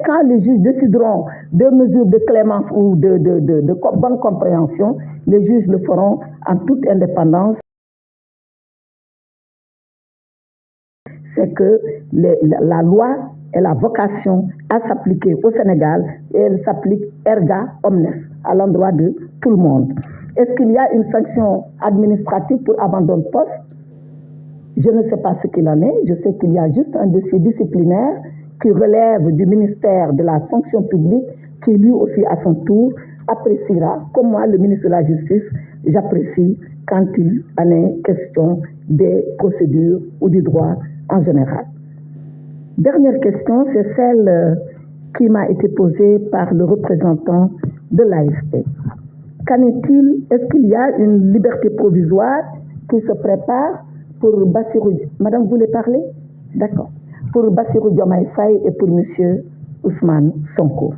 quand les juges décideront de mesures de clémence ou de bonne compréhension, les juges le feront en toute indépendance. C'est que la loi elle a vocation à s'appliquer au Sénégal et elle s'applique erga omnes à l'endroit de tout le monde. Est-ce qu'il y a une sanction administrative pour abandon de poste? Je ne sais pas ce qu'il en est. Je sais qu'il y a juste un dossier disciplinaire qui relève du ministère de la fonction publique qui lui aussi à son tour appréciera, comme moi le ministre de la Justice, j'apprécie quand il en est question des procédures ou du droit en général. Dernière question, c'est celle qui m'a été posée par le représentant de l'AFP. Qu'en est-il? Est-ce qu'il y a une liberté provisoire qui se prépare pour Bassirou? Madame, vous voulez parler? D'accord. Pour Bassirou Diomaye Faye et pour Monsieur Ousmane Sonko.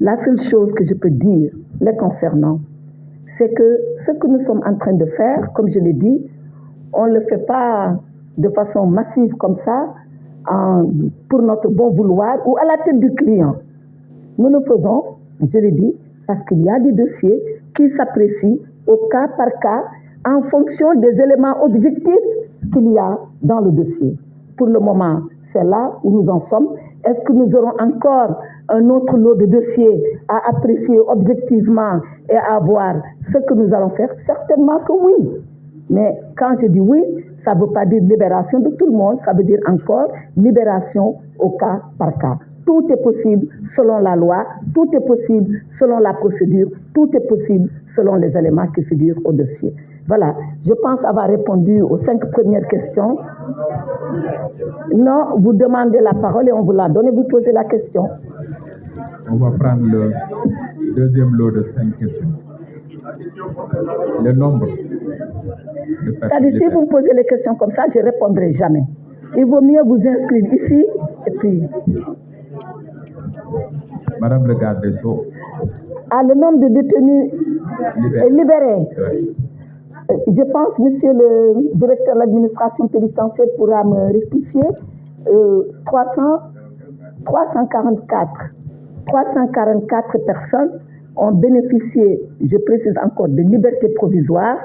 La seule chose que je peux dire les concernant, c'est que ce que nous sommes en train de faire, comme je l'ai dit, on ne le fait pas de façon massive comme ça, pour notre bon vouloir ou à la tête du client. Nous le faisons, je l'ai dit, parce qu'il y a des dossiers qui s'apprécient au cas par cas en fonction des éléments objectifs qu'il y a dans le dossier. Pour le moment, c'est là où nous en sommes. Est-ce que nous aurons encore un autre lot de dossiers à apprécier objectivement et à voir ce que nous allons faire? Certainement que oui. Mais quand je dis oui, ça ne veut pas dire libération de tout le monde, ça veut dire encore libération au cas par cas. Tout est possible selon la loi, tout est possible selon la procédure, tout est possible selon les éléments qui figurent au dossier. Voilà, je pense avoir répondu aux 5 premières questions. Non, vous demandez la parole et on vous la donne et vous posez la question. On va prendre le deuxième lot de 5 questions. Le nombre de personnes. C'est-à-dire, si vous me posez les questions comme ça, je ne répondrai jamais. Il vaut mieux vous inscrire ici et puis... Madame le garde des Sceaux. Ah, le nombre de détenus libérés. Yes. Je pense, monsieur le directeur de l'administration pénitentiaire pourra me rectifier. 344 personnes ont bénéficié, je précise encore, de liberté provisoire.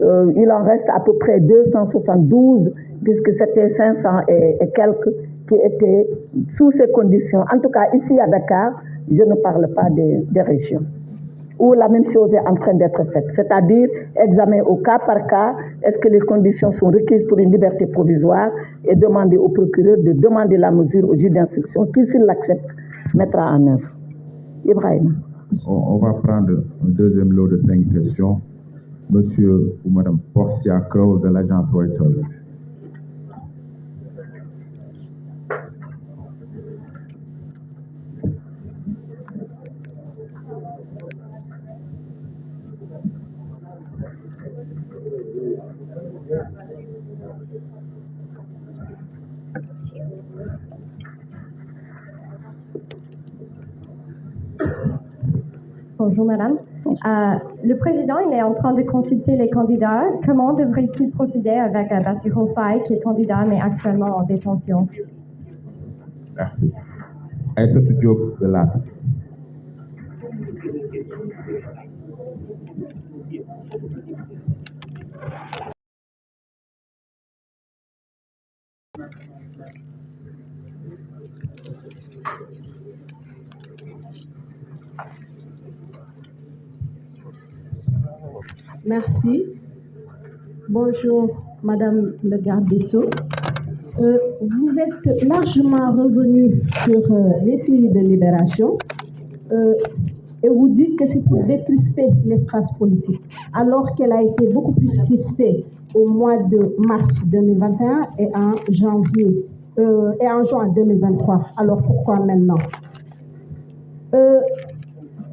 Il en reste à peu près 272, puisque c'était 500 et quelques qui étaient sous ces conditions. En tout cas, ici à Dakar, je ne parle pas des régions, où la même chose est en train d'être faite. C'est-à-dire, examen au cas par cas, est-ce que les conditions sont requises pour une liberté provisoire et demander au procureur de demander la mesure au juge d'instruction qui, s'il l'accepte, mettra en œuvre. Ibrahim. On va prendre un deuxième lot de 5 questions. Monsieur ou Madame Portia Crow de l'agence Reuters. Bonjour madame. Le président il est en train de consulter les candidats. Comment devrait-il procéder avec Bassirou Faye qui est candidat mais actuellement en détention? Merci. Aïssatou Diop de l'AS. Merci. Bonjour, Madame le garde des Sceaux. Vous êtes largement revenu sur les séries de libération et vous dites que c'est pour décrisper l'espace politique, alors qu'elle a été beaucoup plus crispée au mois de mars 2021 et en janvier et en juin 2023. Alors pourquoi maintenant?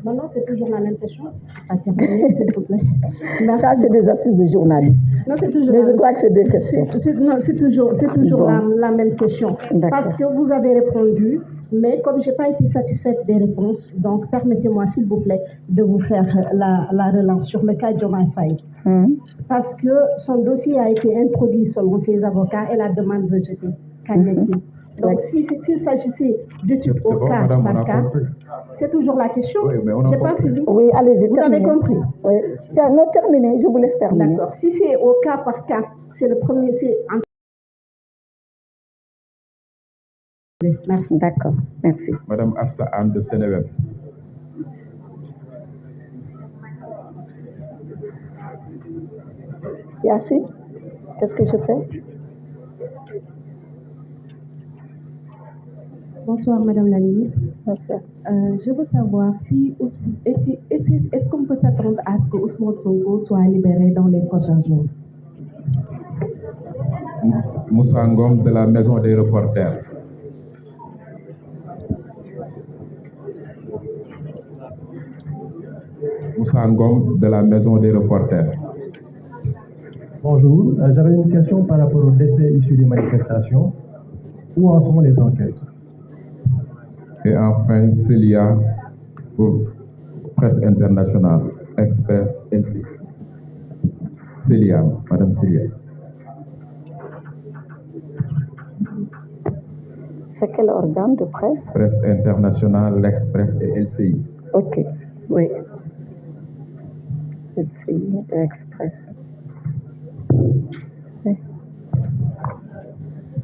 Maintenant, c'est toujours la même question. S'il vous plaît. Ça, c'est des astuces de journalistes. Non, c'est toujours. Mais je crois que c'est des questions. C'est toujours Bon. la même question. Parce que vous avez répondu, mais comme je n'ai pas été satisfaite des réponses, donc permettez-moi, s'il vous plaît, de vous faire la relance sur le cas de Diomaye Faye. Parce que son dossier a été introduit selon ses avocats et la demande rejetée. Qu'en est-il? Donc, s'il s'agissait d'études au cas madame, par cas, c'est toujours la question. Oui, mais on a J'ai pas compris. fini. Oui, allez-y. Vous avez compris? Oui. Non, terminez, je vous laisse terminer. D'accord. Si c'est au cas par cas, c'est le premier, Merci. D'accord, merci. Madame Afsa Anne de Sénégal. Yassine, qu'est-ce que je fais? Bonsoir Madame la ministre. Bonsoir. Je veux savoir si est-ce qu'on peut s'attendre à ce que Ousmane Sonko soit libéré dans les prochains jours? Moussa Ngom de la Maison des reporters. Moussa Ngom de la Maison des reporters. Bonjour, j'avais une question par rapport au décès issu des manifestations. Où en sont les enquêtes? Et enfin, Célia pour Presse Internationale, Express LC. Célia, Madame Célia. C'est quel organe de presse? Presse Internationale, l'Express et LCI. Ok, oui. LCI et Express. Oui.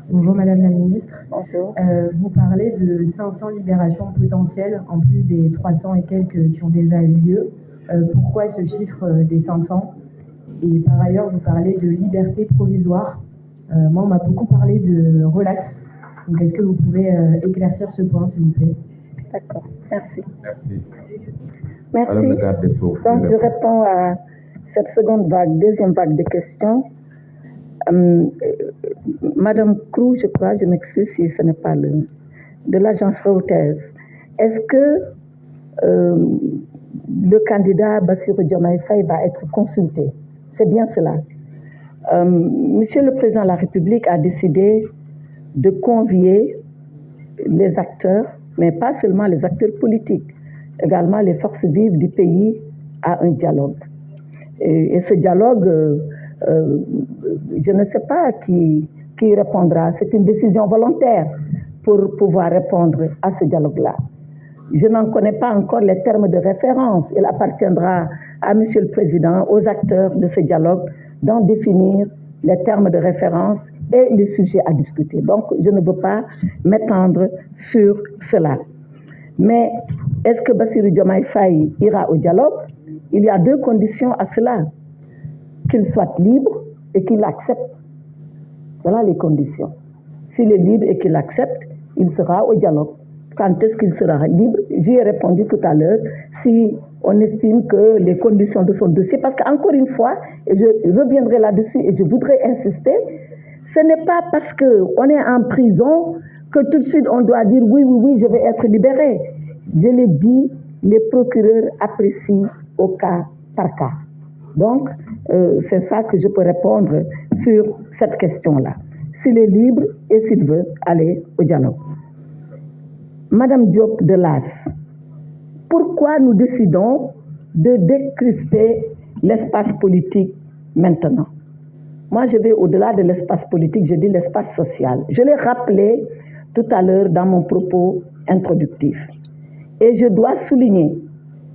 Bonjour Madame la ministre. Bonjour. Vous parlez de 500 libérations potentielles en plus des 300 et quelques qui ont déjà eu lieu. Pourquoi ce chiffre des 500? Et par ailleurs, vous parlez de liberté provisoire. Moi, on m'a beaucoup parlé de relax. Donc, est-ce que vous pouvez éclaircir ce point, s'il vous plaît? D'accord, merci. Merci. Merci. Madame le garde des Sceaux. Donc, je réponds à cette deuxième vague de questions. Madame Crou, je crois, je m'excuse si ce n'est pas de l'agence Reuters. Est-ce que le candidat Bassirou Diomaye Faye va être consulté? C'est bien cela. Monsieur le Président de la République a décidé de convier les acteurs, mais pas seulement les acteurs politiques, également les forces vives du pays à un dialogue. Et ce dialogue, je ne sais pas qui répondra. C'est une décision volontaire pour pouvoir répondre à ce dialogue-là. Je n'en connais pas encore les termes de référence. Il appartiendra à Monsieur le Président, aux acteurs de ce dialogue, d'en définir les termes de référence et les sujets à discuter. Donc, je ne veux pas m'étendre sur cela. Mais est-ce que Bassirou Diomaye Faye ira au dialogue? Il y a deux conditions à cela. Qu'il soit libre et qu'il accepte. Voilà les conditions. S'il est libre et qu'il accepte, il sera au dialogue. Quand est-ce qu'il sera libre? J'y ai répondu tout à l'heure. Si on estime que les conditions de son dossier, parce qu'encore une fois, et je reviendrai là-dessus et je voudrais insister, ce n'est pas parce qu'on est en prison que tout de suite on doit dire oui, je vais être libéré. Je l'ai dit, les procureurs apprécient au cas par cas. Donc, c'est ça que je peux répondre sur cette question-là. S'il est libre et s'il veut aller au dialogue. Madame Diop de l'AS, pourquoi nous décidons de décrisper l'espace politique maintenant? Moi, je vais au-delà de l'espace politique, je dis l'espace social. Je l'ai rappelé tout à l'heure dans mon propos introductif. Et je dois souligner,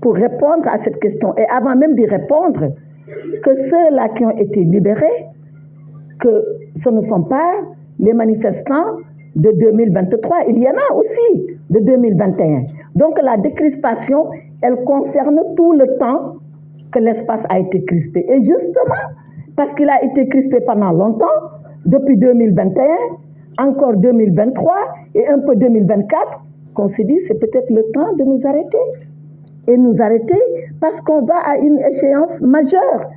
pour répondre à cette question, et avant même d'y répondre, que ceux-là qui ont été libérés, que ce ne sont pas les manifestants de 2023, il y en a aussi de 2021. Donc la décrispation, elle concerne tout le temps que l'espace a été crispé. Et justement, parce qu'il a été crispé pendant longtemps, depuis 2021, encore 2023 et un peu 2024, qu'on s'est dit c'est peut-être le temps de nous arrêter. Et nous arrêter parce qu'on va à une échéance majeure.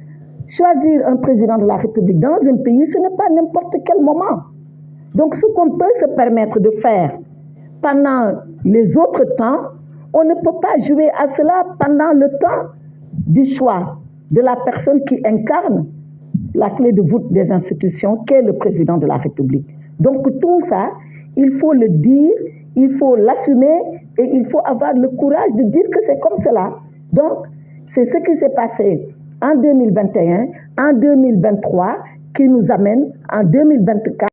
Choisir un président de la République dans un pays, ce n'est pas n'importe quel moment. Donc ce qu'on peut se permettre de faire pendant les autres temps, on ne peut pas jouer à cela pendant le temps du choix de la personne qui incarne la clé de voûte des institutions, qu'est le président de la République. Donc tout ça, il faut le dire, il faut l'assumer et il faut avoir le courage de dire que c'est comme cela. Donc, c'est ce qui s'est passé en 2021, en 2023, qui nous amène en 2024.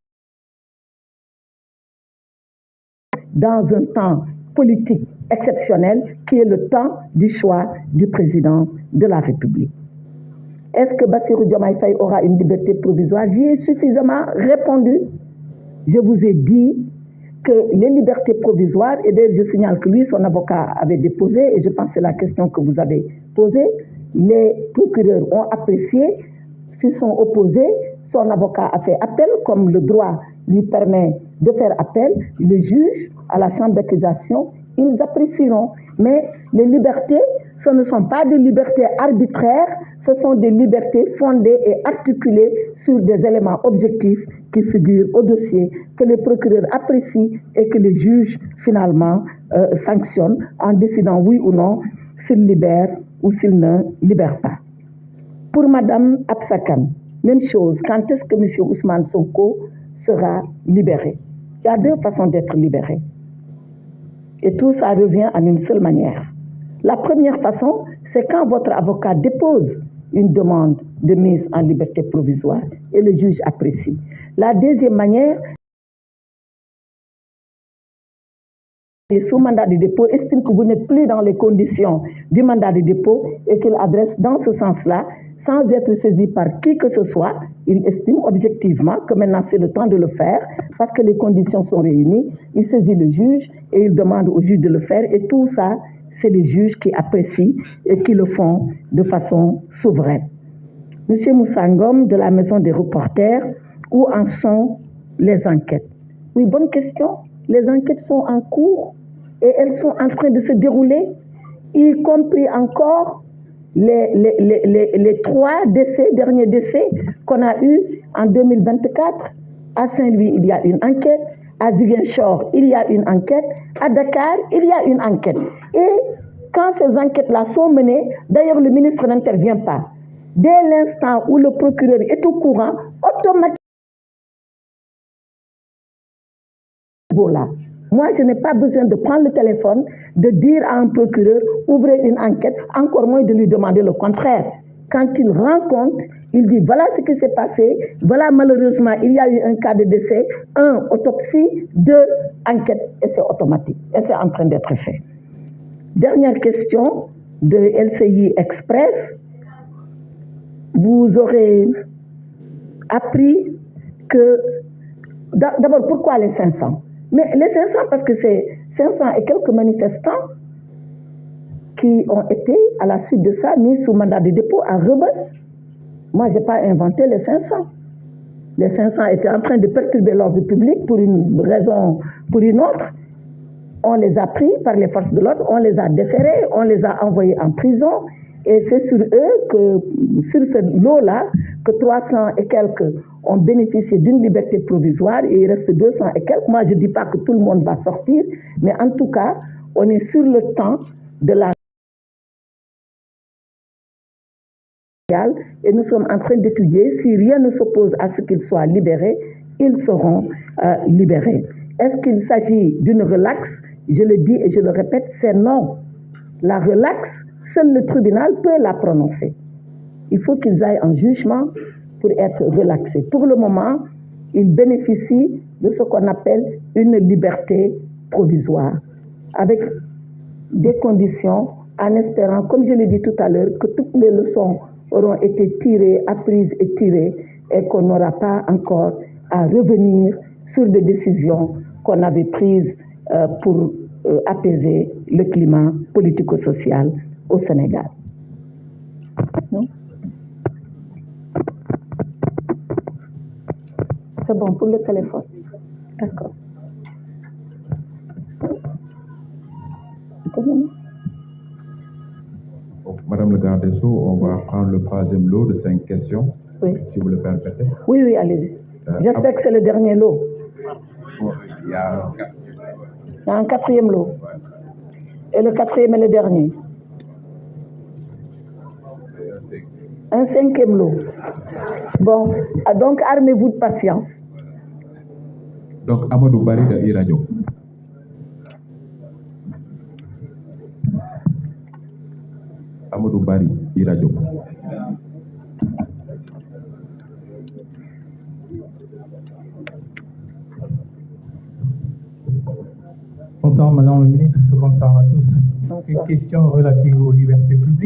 dans un temps politique exceptionnel qui est le temps du choix du président de la République. Est-ce que Bassirou Diomaye Faye aura une liberté provisoire? J'y ai suffisamment répondu. Je vous ai dit que les libertés provisoires, et d'ailleurs je signale que lui, son avocat avait déposé, et je pense que c'est la question que vous avez posée, les procureurs ont apprécié, s'ils sont opposés, son avocat a fait appel, comme le droit lui permet de faire appel, le juge à la chambre d'accusation, ils apprécieront. Mais les libertés, ce ne sont pas des libertés arbitraires, ce sont des libertés fondées et articulées sur des éléments objectifs qui figurent au dossier, que les procureurs apprécient et que les juges finalement sanctionnent en décidant oui ou non s'ils libèrent ou s'ils ne libèrent pas. Pour Madame Absakan, même chose, quand est-ce que M. Ousmane Sonko sera libéré? Il y a deux façons d'être libéré. Et tout ça revient en une seule manière. La première façon, c'est quand votre avocat dépose une demande de mise en liberté provisoire et le juge apprécie. La deuxième manière, sous mandat de dépôt, estime que vous n'êtes plus dans les conditions du mandat de dépôt et qu'il adresse dans ce sens-là, sans être saisi par qui que ce soit, il estime objectivement que maintenant c'est le temps de le faire parce que les conditions sont réunies, il saisit le juge et il demande au juge de le faire et tout ça, c'est les juges qui apprécient et qui le font de façon souveraine. Monsieur Moussangom de la Maison des reporters, où en sont les enquêtes? Oui, bonne question. Les enquêtes sont en cours et elles sont en train de se dérouler, y compris encore les 3 derniers décès qu'on a eus en 2024. À Saint-Louis, il y a une enquête. À Ziguinchor, il y a une enquête. À Dakar, il y a une enquête. Et quand ces enquêtes-là sont menées, d'ailleurs le ministre n'intervient pas. Dès l'instant où le procureur est au courant, automatiquement, voilà. Moi, je n'ai pas besoin de prendre le téléphone, de dire à un procureur, ouvrez une enquête, encore moins de lui demander le contraire. Quand il rend compte, il dit, voilà ce qui s'est passé, voilà malheureusement, il y a eu un cas de décès, 1, autopsie, 2, enquête, et c'est automatique, et c'est en train d'être fait. Dernière question de LCI Express. Vous aurez appris que, d'abord, pourquoi les 500? Mais les 500, parce que c'est 500 et quelques manifestants qui ont été, à la suite de ça, mis sous mandat de dépôt à Rebeuss. Moi, je n'ai pas inventé les 500. Les 500 étaient en train de perturber l'ordre public pour une raison, pour une autre. On les a pris par les forces de l'ordre, on les a déférés, on les a envoyés en prison. Et c'est sur eux que, sur ce lot-là, que 300 et quelques ont bénéficié d'une liberté provisoire et il reste 200 et quelques. Moi, je ne dis pas que tout le monde va sortir, mais en tout cas, on est sur le temps de la et nous sommes en train d'étudier si rien ne s'oppose à ce qu'ils soient libérés, ils seront libérés. Est-ce qu'il s'agit d'une relaxe? Je le dis et je le répète, c'est non. La relaxe, seul le tribunal peut la prononcer. Il faut qu'ils aillent en jugement pour être relaxés. Pour le moment, ils bénéficient de ce qu'on appelle une liberté provisoire, avec des conditions, en espérant, comme je l'ai dit tout à l'heure, que toutes les leçons auront été tirées, apprises et tirées, et qu'on n'aura pas encore à revenir sur des décisions qu'on avait prises pour apaiser le climat politico-social au Sénégal. Non? C'est bon pour le téléphone. D'accord. Madame le garde des Sceaux, on va prendre le 3e lot de 5 questions, oui. Si vous le permettez. Oui, oui, allez-y. J'espère que c'est le dernier lot. Il y a un 4e lot. Et le 4e est le dernier. Un 5e lot. Bon, donc armez-vous de patience. Donc, Amadou Bari de Iradio. Amadou Bari, Iradio. Bonsoir Madame la Ministre, bonsoir à tous. Bonsoir. Une question relative aux libertés publiques.